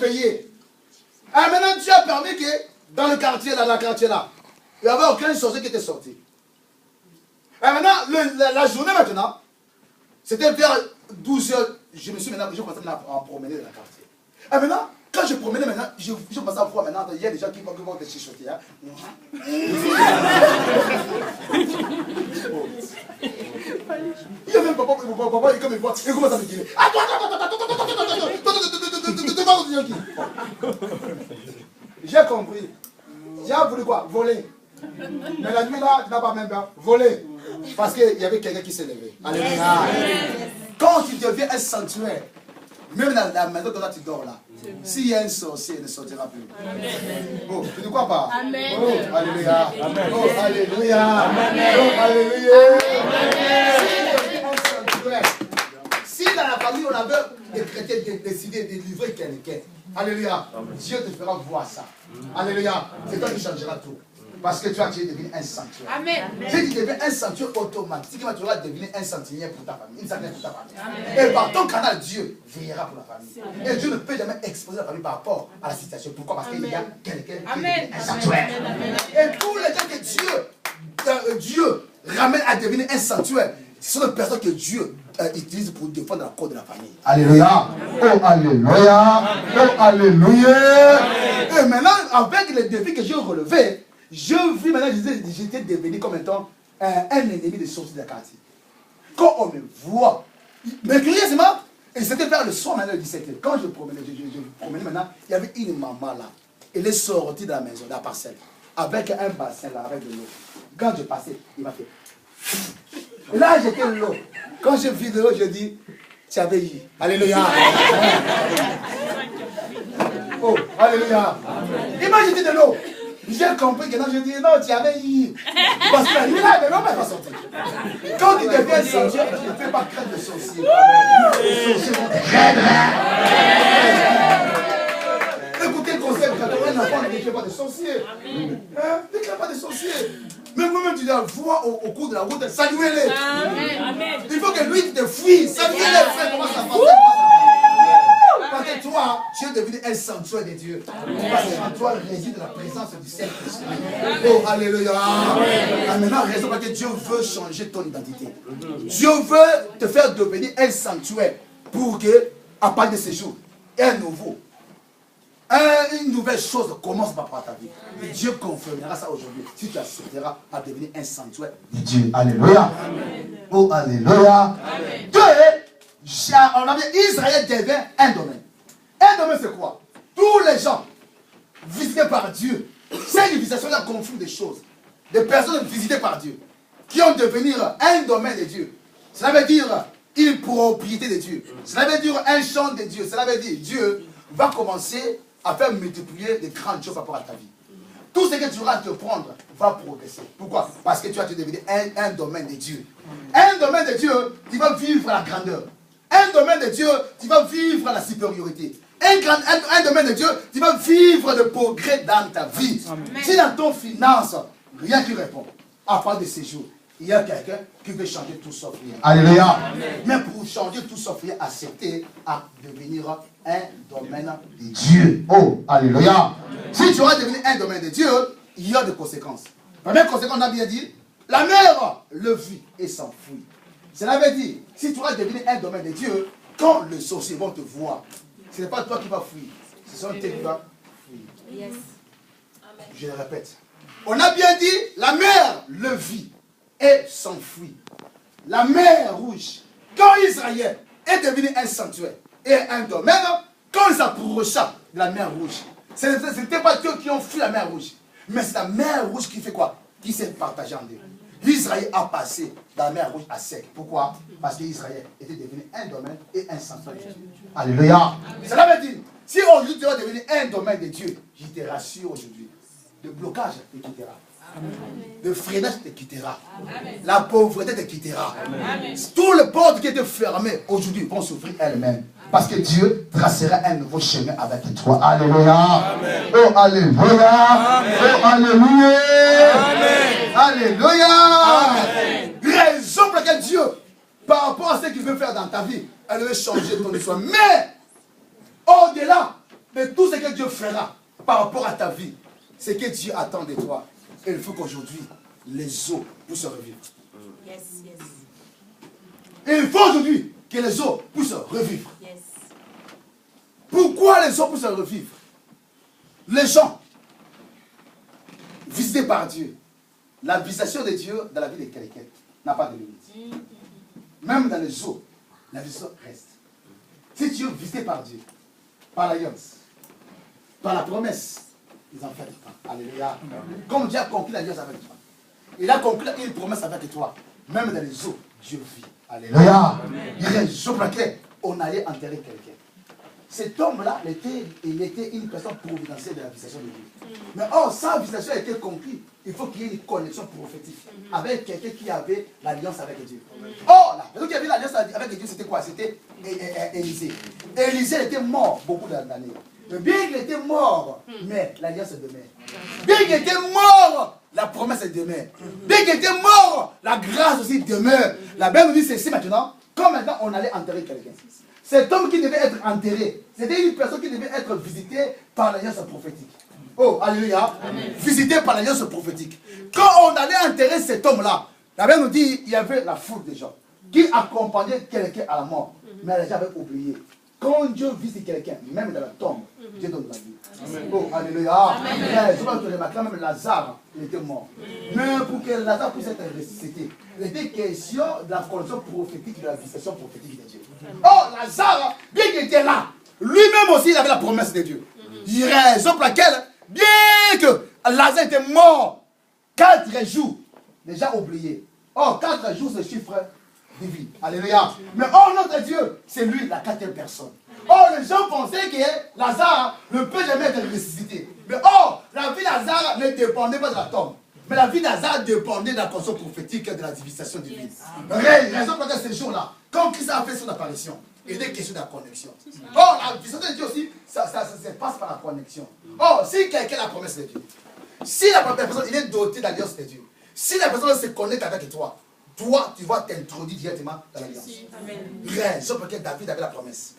payer. Ah, maintenant, Dieu a permis que dans le quartier là, il n'y avait aucun sorcier qui était sorti. Et maintenant, la journée maintenant, c'était vers 12 heures. Je me suis maintenant, je commençais à promener dans le quartier. Et maintenant, quand je promenais maintenant, je commençais à voir maintenant, il y a des gens qui vont te chichoter. Hein. Il y avait un papa, comme il voit, il commence à me dire, ah, j'ai compris. J'ai voulu quoi? Voler. Mais la nuit là, tu n'as pas même pas voler. Parce qu'il y avait quelqu'un qui s'est levé. Alléluia. Quand tu deviens un sanctuaire, même dans la maison dont tu dors là, s'il y a un sorcier, il ne sortira plus. Oh, tu ne crois pas? Amen. Oh, alléluia. Oh, alléluia. Oh, alléluia. Si dans la famille on avait des chrétiens décidé de livrer quelqu'un, alléluia, Dieu te fera voir ça. Alléluia. C'est toi qui changeras tout. Parce que tu es devenu un sanctuaire. Amen. Si tu deviens un sanctuaire automatiquement, tu vas devenir un sentinelle pour ta famille, une sentinelle pour ta famille. Amen. Et par ton canal, Dieu veillera pour la famille. Amen. Et Dieu ne peut jamais exposer la famille par rapport à la situation. Pourquoi? Parce qu'il y a quelqu'un qui est un sanctuaire. Et tous les gens que Dieu ramène à devenir un sanctuaire, ce sont les personnes que Dieu utilise pour défendre la cause de la famille. Alléluia. Oh, alléluia. Oh, alléluia. Et maintenant, avec les défis que j'ai relevés, je vis maintenant, j'étais devenu comme étant un ennemi des sorciers de quartier. Quand on me voit, mais curieusement, et c'était vers le soir maintenant, le 17h. Quand je promenais maintenant, il y avait une maman là. Elle est sortie de la maison, de la parcelle, avec un bassin là, avec de l'eau. Quand je passais, il m'a fait. Et là, j'étais l'eau. Quand j'ai vu de l'eau, je dis, tu avais eu. Alléluia. Oh, alléluia. Il m'a jeté de l'eau. J'ai compris que non, je dis non, tu avais eu. Parce que la nuit là, mais non, mais pas sorti. Quand tu deviens sanctuaire, tu ne fais pas craindre le sorcier. Les sorciers vont te craindre. Écoutez le conseil, quand tu as un enfant, ne crains pas de sorciers. Ne crains pas de sorciers. Mais moi-même, tu dois voir au cours de la route, saluez-les. Il faut que lui te fuit. Saluez-les, frère, comment ça passe. Parce que toi, tu es devenu un sanctuaire de Dieu. Parce que en toi réside la présence du Saint-Esprit. Oh, alléluia. Maintenant, raison parce que Dieu veut changer ton identité. Dieu veut te faire devenir un sanctuaire pour que, à partir de ce jour, une nouvelle chose commence par ta vie. Et Dieu confirmera ça aujourd'hui. Si tu accepteras à devenir un sanctuaire de Dieu. Alléluia. Oh, alléluia. Deux, on a dit Israël devient un domaine. Un domaine, c'est quoi? Tous les gens visités par Dieu, c'est une visitation d'un conflit des choses. Des personnes visitées par Dieu, qui ont devenir un domaine de Dieu. Cela veut dire une propriété de Dieu. Cela veut dire un champ de Dieu. Cela veut dire Dieu va commencer à faire multiplier des grandes choses par rapport à ta vie. Tout ce que tu vas te prendre va progresser. Pourquoi? Parce que tu vas te devenir un domaine de Dieu. Un domaine de Dieu, tu vas vivre la grandeur. Un domaine de Dieu, tu vas vivre la supériorité. Un domaine de Dieu, tu vas vivre le progrès dans ta vie. Amen. Si dans ton finance, rien qui répond, à part de ces jours, il y a quelqu'un qui veut changer tout sauf rien. Alléluia. Mais pour changer tout sauf rien, accepter à devenir un domaine de Dieu. Oh, alléluia. Amen. Si tu vas devenir un domaine de Dieu, il y a des conséquences. La première conséquence, on a bien dit, la mer le vit et s'enfuit. Cela veut dire, si tu vas devenir un domaine de Dieu, quand les sorciers vont te voir, ce n'est pas toi qui vas fuir, ce sont eux qui vont fuir. Yes. Je le répète. On a bien dit, la mer le vit et s'enfuit. La mer rouge, quand Israël est devenu un sanctuaire et un domaine, quand ils s'approcha de la mer rouge, ce n'était pas eux qui ont fui la mer rouge, mais c'est la mer rouge qui fait quoi? Qui s'est partagée en deux. L'Israël a passé dans la mer rouge à sec. Pourquoi? Parce qu'Israël était devenu un domaine et un sanctuaire de Dieu. Alléluia. Cela veut dire, si aujourd'hui tu vas devenir un domaine de Dieu, je te rassure aujourd'hui, le blocage te quittera. Amen. Le freinage te quittera. Amen. La pauvreté te quittera. Amen. Tous les portes qui étaient fermées aujourd'hui vont s'ouvrir elles-mêmes. Parce que Dieu tracera un nouveau chemin avec toi. Alléluia. Amen. Oh, alléluia. Amen. Oh, alléluia. Amen. Alléluia. Amen. Raison pour laquelle Dieu, par rapport à ce qu'il veut faire dans ta vie, elle veut changer ton histoire. Mais, au-delà, de tout ce que Dieu fera par rapport à ta vie, c'est que Dieu attend de toi. Et il faut qu'aujourd'hui, les eaux puissent revivre. Yes, yes. Et il faut aujourd'hui que les eaux puissent revivre. Yes. Pourquoi les eaux puissent revivre? Les gens visités par Dieu, la visitation de Dieu dans la vie de quelqu'un n'a pas de limite. Même dans les eaux, la visitation reste. Si tu es visité par Dieu, par l'alliance, par la promesse, ils en font pas. Alléluia. Comme Dieu a conclu l'alliance avec toi, il a conclu une promesse avec toi. Même dans les eaux, Dieu vit. Alléluia. Il y a une raison pour laquelle on allait enterrer quelqu'un. Cet homme-là, il était une personne providentielle de la visitation de Dieu. Mais or, sa visitation a été conclue. Il faut qu'il y ait une connexion prophétique avec quelqu'un qui avait l'alliance avec Dieu. Or, la personne qui avait l'alliance avec Dieu, c'était quoi? C'était Élisée. Élisée était mort beaucoup d'années. Mais bien qu'il était mort, mais l'alliance demeure. Bien qu'il était mort, la promesse demeure. Bien qu'il était mort, la grâce aussi demeure. La Bible nous dit ceci maintenant, comme maintenant on allait enterrer quelqu'un. Cet homme qui devait être enterré, c'était une personne qui devait être visitée par l'alliance prophétique. Oh, alléluia. Visitée par l'alliance prophétique. Quand on allait enterrer cet homme-là, la Bible nous dit il y avait la foule des gens qui accompagnaient quelqu'un à la mort. Mais les gens avaient oublié. Quand Dieu visite quelqu'un, même dans la tombe, Dieu donne la vie. Oh, alléluia. Je vais te remarquer, même Lazare, il était mort. Mais pour que Lazare puisse être ressuscité, il était question de la connexion prophétique, de la visitation prophétique de Dieu. Oh, Lazare, bien qu'il était là, lui-même aussi, il avait la promesse de Dieu. Il y a raison pour laquelle, bien que Lazare était mort, 4 jours, les gens oubliés. Oh, 4 jours, ce chiffre divin. Alléluia. Mais oh, notre Dieu, c'est lui la 4e personne. Oh, les gens pensaient que Lazare ne peut jamais être ressuscité. Mais oh, la vie de Lazare ne dépendait pas de la tombe. Mais la vie de Lazare dépendait de la conscience prophétique et de la divination divine. Raison pour laquelle ces jours-là, quand Christ a fait son apparition, il est question de la connexion. Oh, la vision de Dieu aussi, ça se passe par la connexion. Oh, si quelqu'un a la promesse de Dieu, si la personne il est doté d'alliance de Dieu, si la personne se connecte avec toi, toi, tu vas t'introduire directement dans l'alliance. Raison pour laquelle David avait la promesse.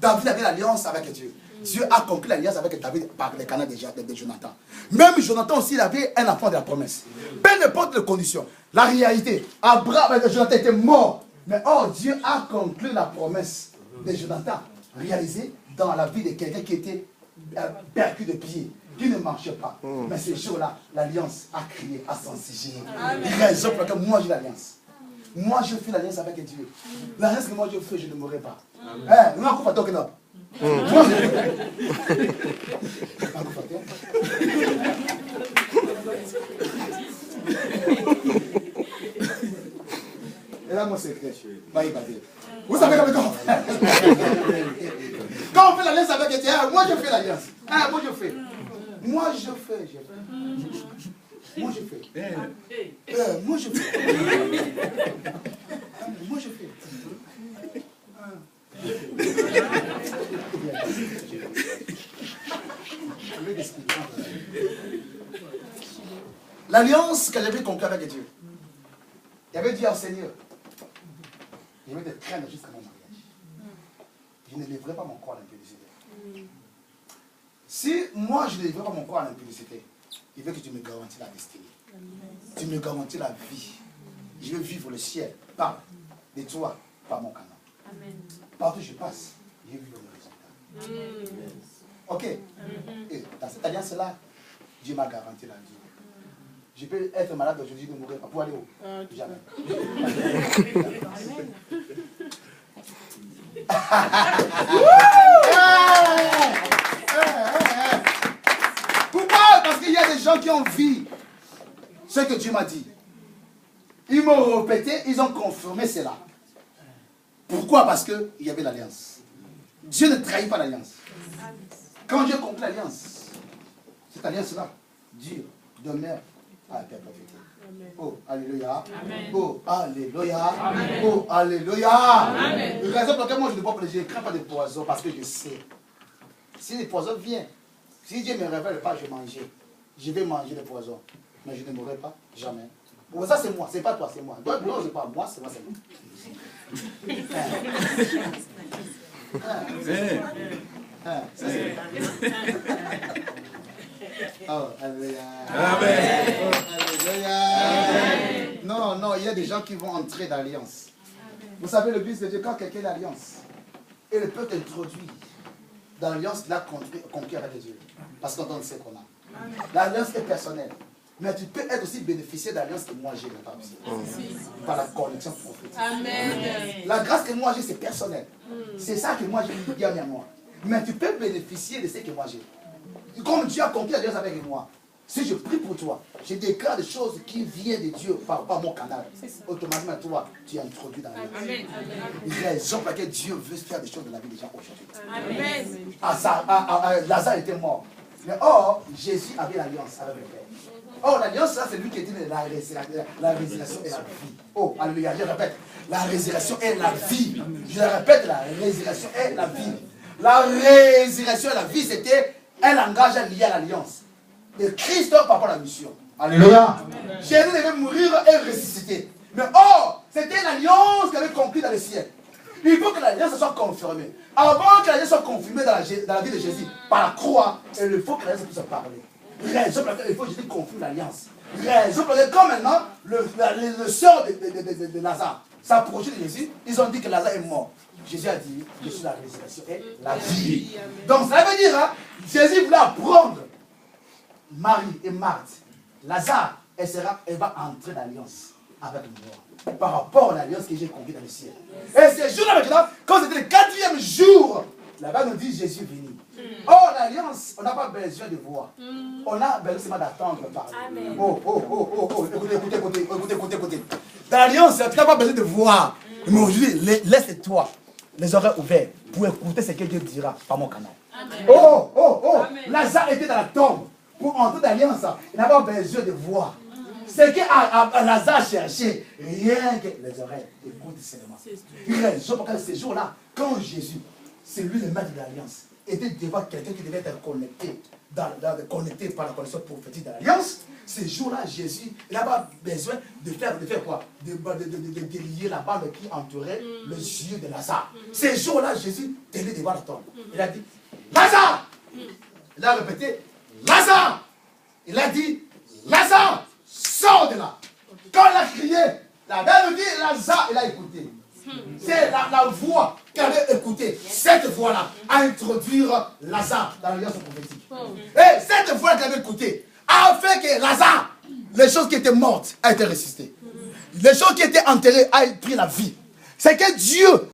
David avait l'alliance avec Dieu. Dieu a conclu l'alliance avec David par les canaux de Jonathan. Même Jonathan aussi, il avait un enfant de la promesse. Peu importe les conditions. La réalité, Jonathan était mort. Mais oh, Dieu a conclu la promesse de Jonathan réalisée dans la vie de quelqu'un qui était percu de pied, qui ne marchait pas. Mais ce jour-là, l'alliance a crié à son sujet. Raison pour laquelle moi j'ai l'alliance. Moi je fais l'alliance avec Dieu. L'alliance que moi je fais, je ne mourrai pas. Nous avons fait un moi et là, moi, c'est clair. Vous savez comment on fait? Quand on fait l'alliance avec Dieu, moi je fais l'alliance. Moi je fais. Moi je fais. Moi je fais. Moi je fais. Moi je fais. L'alliance que j'avais conclue avec Dieu, il avait dit au Seigneur, je vais te craindre jusqu'à mon mariage. Je ne lèverai pas mon corps à l'impudicité. Si moi je ne lèverai pas mon corps à l'impudicité, il veut que tu me garantis la destinée. Tu me garantis la vie. Je veux vivre le ciel par de toi, par mon canon. Partout où je passe, je vis le résultat. Ok. Et dans cette alliance-là, Dieu m'a garanti la vie. Je peux être malade aujourd'hui, je ne mourrai pas. Pour aller où? Jamais. Pourquoi? Parce qu'il y a des gens qui ont vu ce que Dieu m'a dit. Ils m'ont répété, ils ont confirmé cela. Pourquoi? Parce qu'il y avait l'alliance. Dieu ne trahit pas l'alliance. Quand Dieu conclut l'alliance, cette alliance-là, Dieu demeure à la perpétuité. Oh, alléluia. Amen. Oh, alléluia. Amen. Oh, alléluia. Amen. La raison pour laquelle moi je ne bois pas, je ne crains pas de poison parce que je sais. Si les poisons viennent, si Dieu ne me révèle pas, je vais manger. Je vais manger les poisons. Mais je ne mourrai pas, jamais. Bon, ça c'est moi, c'est pas toi, c'est moi. Donc, non, c'est pas moi, c'est moi, c'est moi. Oh, alléluia. Amen. Oh, alléluia. Non, non, il y a des gens qui vont entrer dans l'alliance. Vous savez, le but de Dieu, quand quelqu'un est d'alliance, il peut t'introduire dans l'alliance qu'il a conquis avec Dieu. Parce qu'on donne ce qu'on a. L'alliance est personnelle. Mais tu peux être aussi bénéficiaire de l'alliance que moi j'ai là-bas aussi. Par la connexion prophétique. Amen. La grâce que moi j'ai, c'est personnel. C'est ça que moi j'ai bien à moi. Mais tu peux bénéficier de ce que moi j'ai. Comme Dieu a conquis l'alliance avec moi, si je prie pour toi, je déclare des choses qui viennent de Dieu par mon canal. Automatiquement, toi, tu es introduit dans l'alliance. Il y a raison pour laquelle Dieu veut faire des choses dans la vie des gens aujourd'hui. Lazare était mort. Mais or, Jésus avait l'alliance avec le Père. Or, l'alliance, là, c'est lui qui était la résurrection et la vie. Oh, alléluia, je répète, la résurrection est la vie. Je répète, la résurrection est la vie. La résurrection et la vie, c'était un langage lié à l'alliance. Et Christ par rapport à la mission. Alléluia. Jésus devait mourir et ressusciter. Mais or, c'était l'alliance qu'il avait conclue dans le ciel. Il faut que l'alliance soit confirmée. Avant que l'alliance soit confirmée dans la vie de Jésus, par la croix, il faut que l'alliance puisse parler. Raison pour laquelle il faut que Jésus confirme l'alliance. Raison pour laquelle, comme maintenant, le sort de Lazare s'approchait de Jésus, ils ont dit que Lazare est mort. Jésus a dit, je suis la résurrection et la vie. Donc ça veut dire, hein, Jésus voulait apprendre Marie et Marthe. Lazare, elle va entrer dans l'alliance avec moi. Par rapport à l'alliance que j'ai conclue dans le ciel. Et ce jour-là maintenant, quand c'était le 4e jour, là-bas nous dit Jésus est venu. Or, l'alliance, on n'a pas besoin de voir. On a besoin seulement d'attendre parler. Oh, écoutez. Dans l'alliance, tu n'as pas besoin de voir. Mais aujourd'hui, laisse-toi les oreilles ouvertes pour écouter ce que Dieu dira par mon canal. Oh, Lazare était dans la tombe. Pour entrer dans l'alliance, il n'a pas besoin de voir. Ce que Lazare cherchait, rien que les oreilles, écoute seulement. Raison pour ce jour-là, quand Jésus, c'est lui le maître de l'alliance, était devant quelqu'un qui devait être connecté, connecté par la connexion prophétique de l'alliance, ce jour-là, Jésus, il n'a pas besoin de faire quoi? De délier la bande qui entourait les yeux de Lazare. Ce jour-là, Jésus était devant la tombe. Il a dit, Lazare! Il a répété, Lazare! Il a dit, Lazare! Sors de là. Quand il a crié, la Bible dit Lazare, il a écouté. C'est la voix qu'il avait écoutée. Cette voix-là a introduit Lazare dans l'alliance prophétique. Et cette voix qu'il avait écoutée a fait que Lazare, les choses qui étaient mortes, a été ressuscitées. Les choses qui étaient enterrées a pris la vie. C'est que Dieu